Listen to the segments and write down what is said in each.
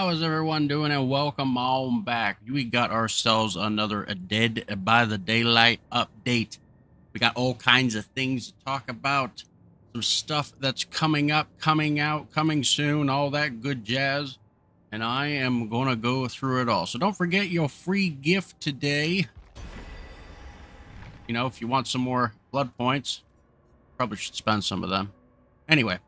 How is everyone doing? And welcome on back. We got ourselves another Dead by the Daylight update. We got all kinds of things to talk about. Some stuff that's coming up, coming out, coming soon, all that good jazz. And I am going to go through it all. So don't forget your free gift today. You know, if you want some more blood points, probably should spend some of them. Anyway.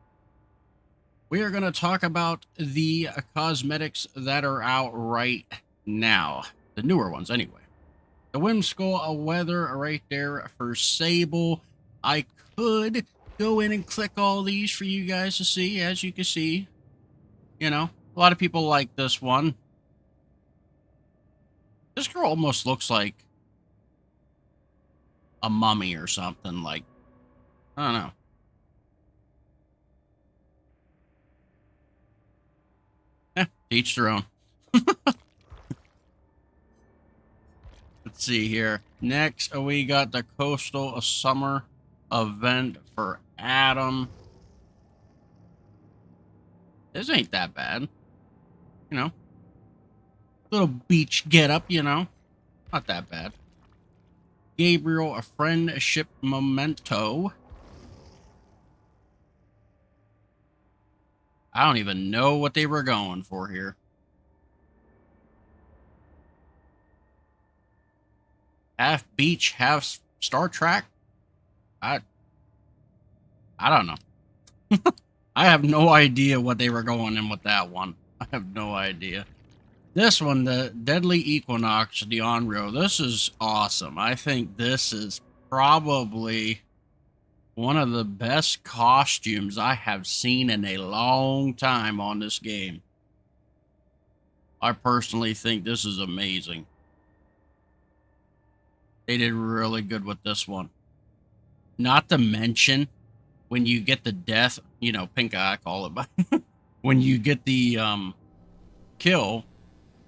We are going to talk about the cosmetics that are out right now. The newer ones, anyway. The Whimsical weather right there for Sable. I could go in and click all these for you guys to see. As you can see, you know, a lot of people like this one. This girl almost looks like a mummy or something. Like, I don't know. Each their own. Let's see here. Next, we got the Coastal Summer event for Adam. This ain't that bad. You know. Little beach getup, you know. Not that bad. Gabriel, a friendship memento. I don't even know what they were going for here. Half beach, half Star Trek. I don't know. I have no idea what they were going in with that one. I have no idea. This one, the Deadly Equinox, the Onryo, this is awesome. I think this is probably one of the best costumes I have seen in a long time on this game. I personally think this is amazing. They did really good with this one. Not to mention, when you get the death, you know, pink eye, I call it, but when you get the kill,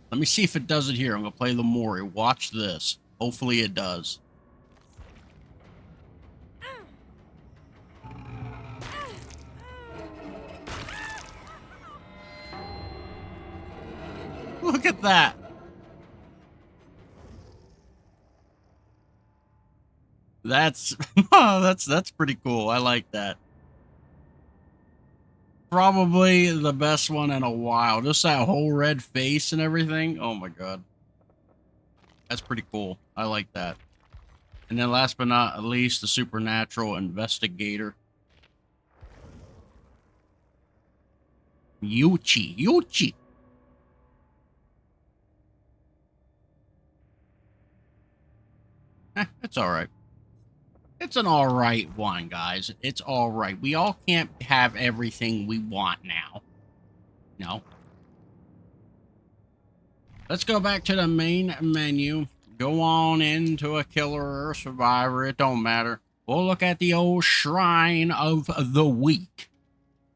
let me see if it does it here. I'm going to play Lemuri. Watch this. Hopefully it does. Look at that. That's that's pretty cool. I like that. Probably the best one in a while. Just that whole red face and everything. Oh my god. That's pretty cool. I like that. And then last but not least, the Supernatural Investigator. Yuchi. It's alright. It's an alright one, guys. It's alright. We all can't have everything we want now. No. Let's go back to the main menu. Go on into a killer or a survivor. It don't matter. We'll look at the old shrine of the week.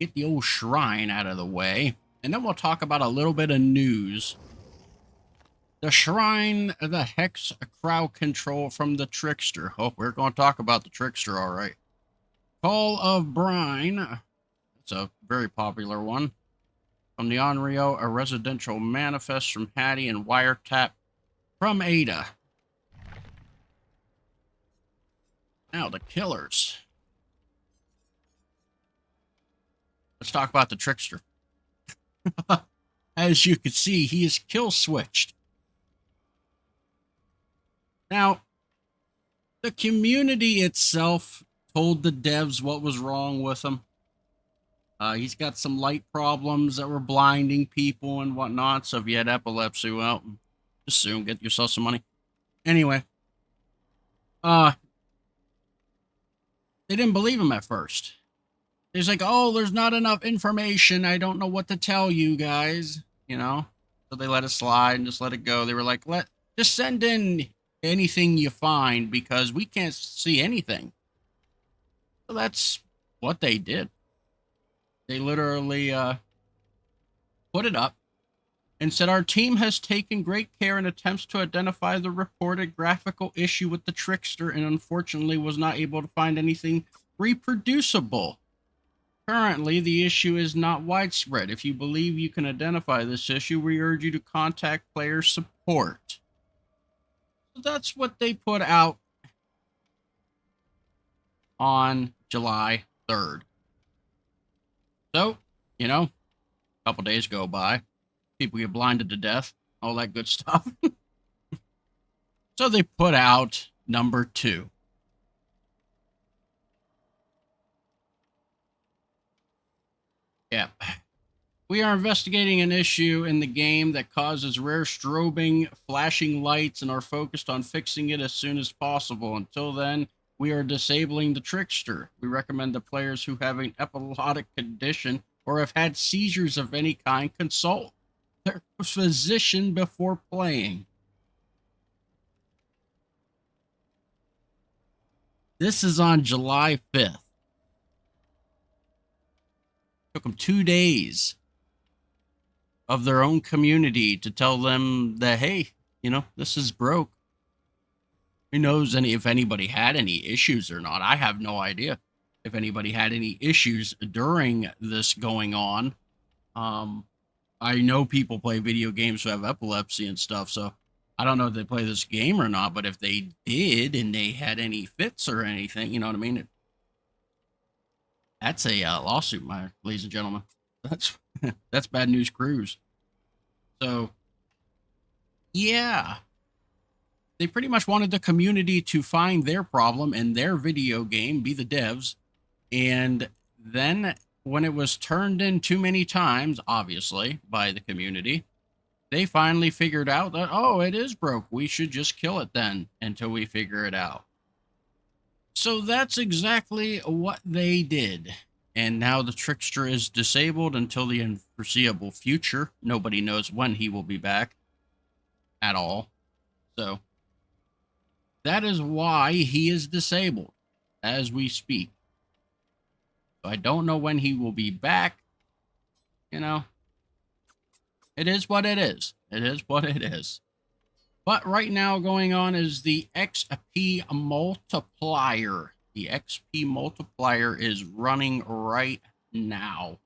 Get the old shrine out of the way. And then we'll talk about a little bit of news. The shrine, the hex crowd control from the Trickster. Oh, we're going to talk about the Trickster, all right. Call of Brine. It's a very popular one. From the Onryo, a residential manifest from Hattie, and Wiretap from Ada. Now, the killers. Let's talk about the Trickster. As you can see, he is kill switched. Now, the community itself told the devs what was wrong with him. He's got some light problems that were blinding people and whatnot. So if you had epilepsy, well, just soon get yourself some money. Anyway, they didn't believe him at first. He's like, oh, there's not enough information. I don't know what to tell you guys, you know? So they let it slide and just let it go. They were like, just send in anything you find because we can't see anything. So that's what they did. They literally put it up and said, our team has taken great care in attempts to identify the reported graphical issue with the Trickster and unfortunately was not able to find anything reproducible. Currently, the issue is not widespread. If you believe you can identify this issue, we urge you to contact player support. So that's what they put out on July 3rd. So, a couple days go by, people get blinded to death, all that good stuff. So they put out number 2. Yep. We are investigating an issue in the game that causes rare strobing, flashing lights, and are focused on fixing it as soon as possible. Until then, we are disabling the Trickster. We recommend that players who have an epileptic condition or have had seizures of any kind consult their physician before playing. This is on July 5th. Took them 2 days of their own community to tell them that, hey, this is broke. Who knows if anybody had any issues or not? I have no idea if anybody had any issues during this going on. I know people play video games who have epilepsy and stuff, so I don't know if they play this game or not, but if they did and they had any fits or anything, you know what I mean? That's a lawsuit, my ladies and gentlemen. That's bad news cruise. So, yeah. They pretty much wanted the community to find their problem in their video game, be the devs, and then when it was turned in too many times, obviously, by the community, they finally figured out that, oh, it is broke. We should just kill it then until we figure it out. So that's exactly what they did. And now the Trickster is disabled until the unforeseeable future. Nobody knows when he will be back at all. So that is why he is disabled as we speak. So I don't know when he will be back. It is what it is. It is what it is. But right now going on is the XP multiplier. The XP multiplier is running right now.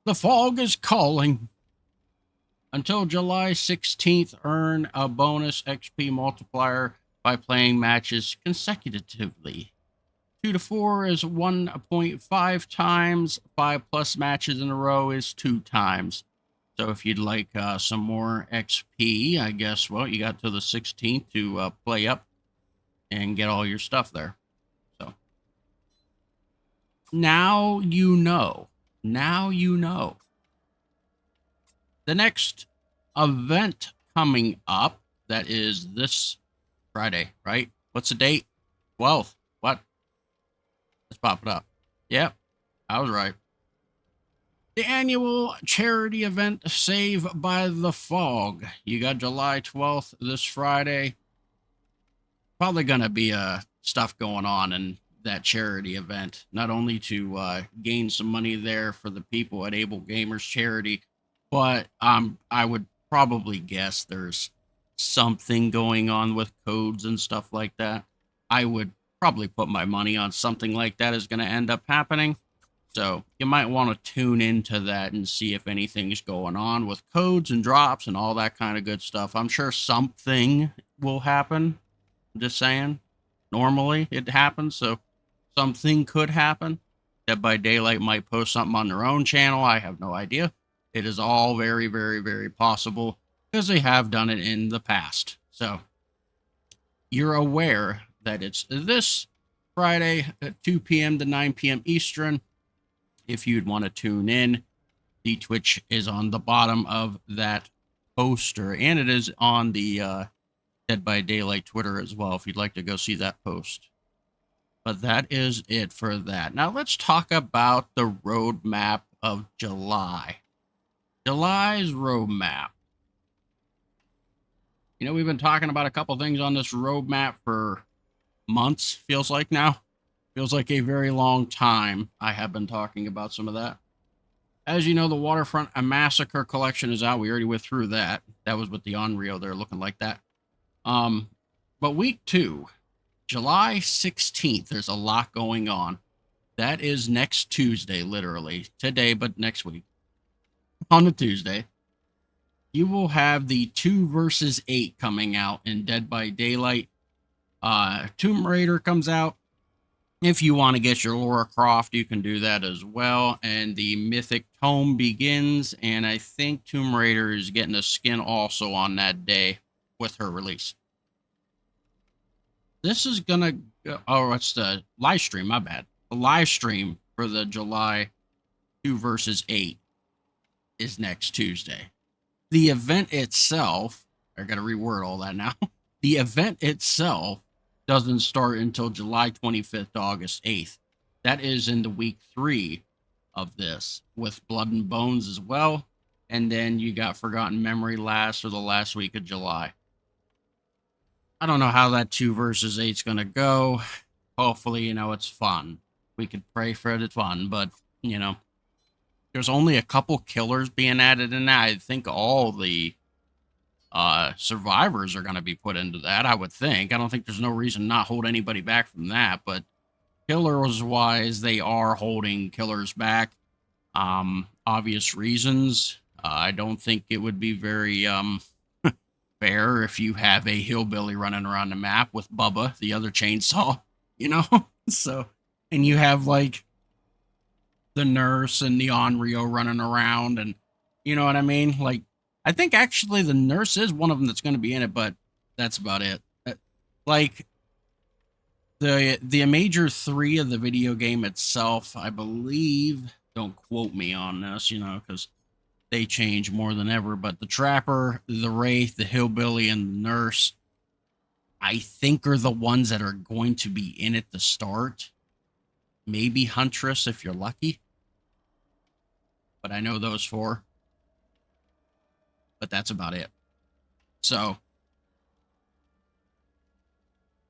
The fog is calling. Until July 16th, earn a bonus XP multiplier by playing matches consecutively. 2 to 4 is 1.5 times. 5+ matches in a row is 2 times. So if you'd like some more XP, I guess, well, you got to the 16th to play up and get all your stuff there. So now you know. Now you know. The next event coming up, that is this Friday, right? What's the date? 12th. What? Let's pop it up. Yep, I was right. The annual charity event, Save by the Fog. You got July 12th this Friday. Probably going to be stuff going on in that charity event. Not only to gain some money there for the people at Able Gamers Charity, but I would probably guess there's something going on with codes and stuff like that. I would probably put my money on something like that is going to end up happening. So you might want to tune into that and see if anything's going on with codes and drops and all that kind of good stuff. I'm sure something will happen. I'm just saying. Normally it happens, so something could happen. Dead by Daylight might post something on their own channel. I have no idea. It is all very, very, very possible because they have done it in the past. So you're aware that it's this Friday at 2 p.m. to 9 p.m. Eastern. If you'd want to tune in, the Twitch is on the bottom of that poster, and it is on the Dead by Daylight Twitter as well, if you'd like to go see that post. But that is it for that. Now let's talk about the roadmap of July. July's roadmap. We've been talking about a couple things on this roadmap for months, feels like now. Feels like a very long time I have been talking about some of that. As you know, the Waterfront Massacre collection is out. We already went through that. That was with the Unreal there looking like that. But week 2, July 16th, there's a lot going on. That is next Tuesday, literally. Today, but next week. On a Tuesday. You will have the 2 versus 8 coming out in Dead by Daylight. Tomb Raider comes out. If you want to get your Lara Croft, you can do that as well. And the Mythic Tome begins, and I think Tomb Raider is getting a skin also on that day with her release. This is gonna, oh, it's the live stream, my bad. The live stream for the July 2 versus 8 is next Tuesday. The event itself, I gotta reword all that now. The event itself doesn't start until July 25th to August 8th. That is in the week 3 of this, with Blood and Bones as well. And then you got Forgotten Memory last, or the last week of July. I don't know how that 2 versus 8 is going to go. Hopefully, you know, it's fun. We could pray for it, it's fun, but, you know, there's only a couple killers being added in that. I think all the survivors are going to be put into that, I would think. I don't think there's no reason not hold anybody back from that, but killers wise, they are holding killers back. Obvious reasons. I don't think it would be very fair if you have a hillbilly running around the map with Bubba, the other chainsaw, you know? So, and you have like the nurse and the Onryo running around, and you know what I mean? Like, I think actually the nurse is one of them that's going to be in it, but that's about it. Like, the major 3 of the video game itself, I believe, don't quote me on this, you know, because they change more than ever, but the Trapper, the Wraith, the Hillbilly, and the Nurse, I think are the ones that are going to be in it to start. Maybe Huntress if you're lucky. But I know those 4. But that's about it. So,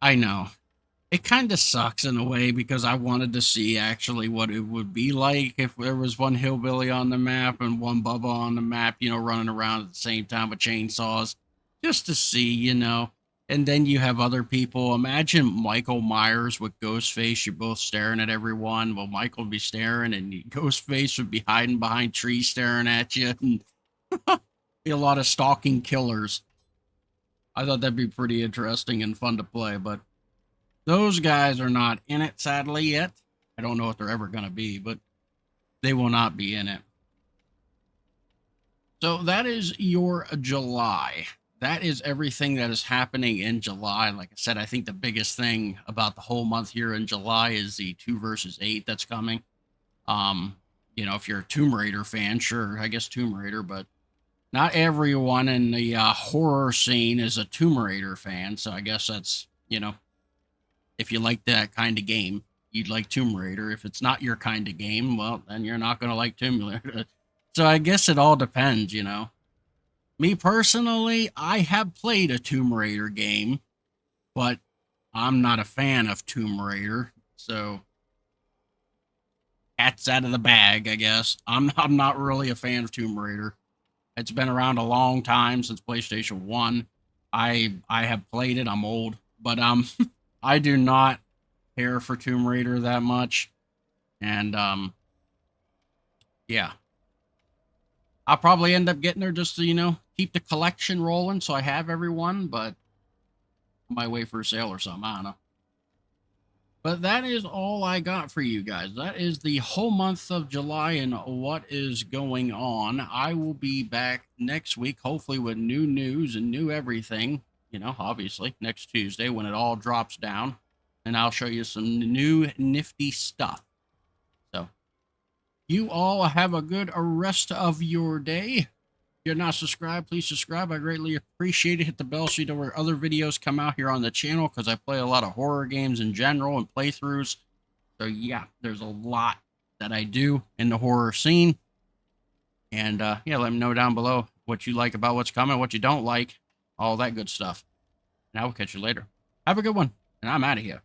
I know. It kind of sucks in a way because I wanted to see actually what it would be like if there was one hillbilly on the map and one Bubba on the map, you know, running around at the same time with chainsaws, just to see, you know. And then you have other people. Imagine Michael Myers with Ghostface. You're both staring at everyone. Well, Michael would be staring and Ghostface would be hiding behind trees staring at you. And be a lot of stalking killers. I thought that'd be pretty interesting and fun to play, but those guys are not in it, sadly, yet. I don't know if they're ever going to be, but they will not be in it. So that is your July. That is everything that is happening in July. Like I said, I think the biggest thing about the whole month here in July is the 2 versus 8 that's coming. You know, if you're a Tomb Raider fan, sure, I guess Tomb Raider, but not everyone in the horror scene is a Tomb Raider fan. So I guess that's, you know, if you like that kind of game, you'd like Tomb Raider. If it's not your kind of game, well, then you're not going to like Tomb Raider. So I guess it all depends, you know. Me personally, I have played a Tomb Raider game, but I'm not a fan of Tomb Raider. So cat's out of the bag, I guess. I'm not really a fan of Tomb Raider. It's been around a long time, since PlayStation 1. I have played it. I'm old, but I do not care for Tomb Raider that much. And, yeah. I'll probably end up getting her just to, you know, keep the collection rolling so I have everyone, but I might wait for a sale or something. I don't know. But that is all I got for you guys. That is the whole month of July and what is going on. I will be back next week, hopefully with new news and new everything. You know, obviously, next Tuesday when it all drops down. And I'll show you some new nifty stuff. So, you all have a good rest of your day. If you're not subscribed, please subscribe. I greatly appreciate it. Hit the bell so you know where other videos come out here on the channel, because I play a lot of horror games in general and playthroughs. So, yeah, there's a lot that I do in the horror scene. And, yeah, let me know down below what you like about what's coming, what you don't like, all that good stuff. And I will catch you later. Have a good one, and I'm out of here.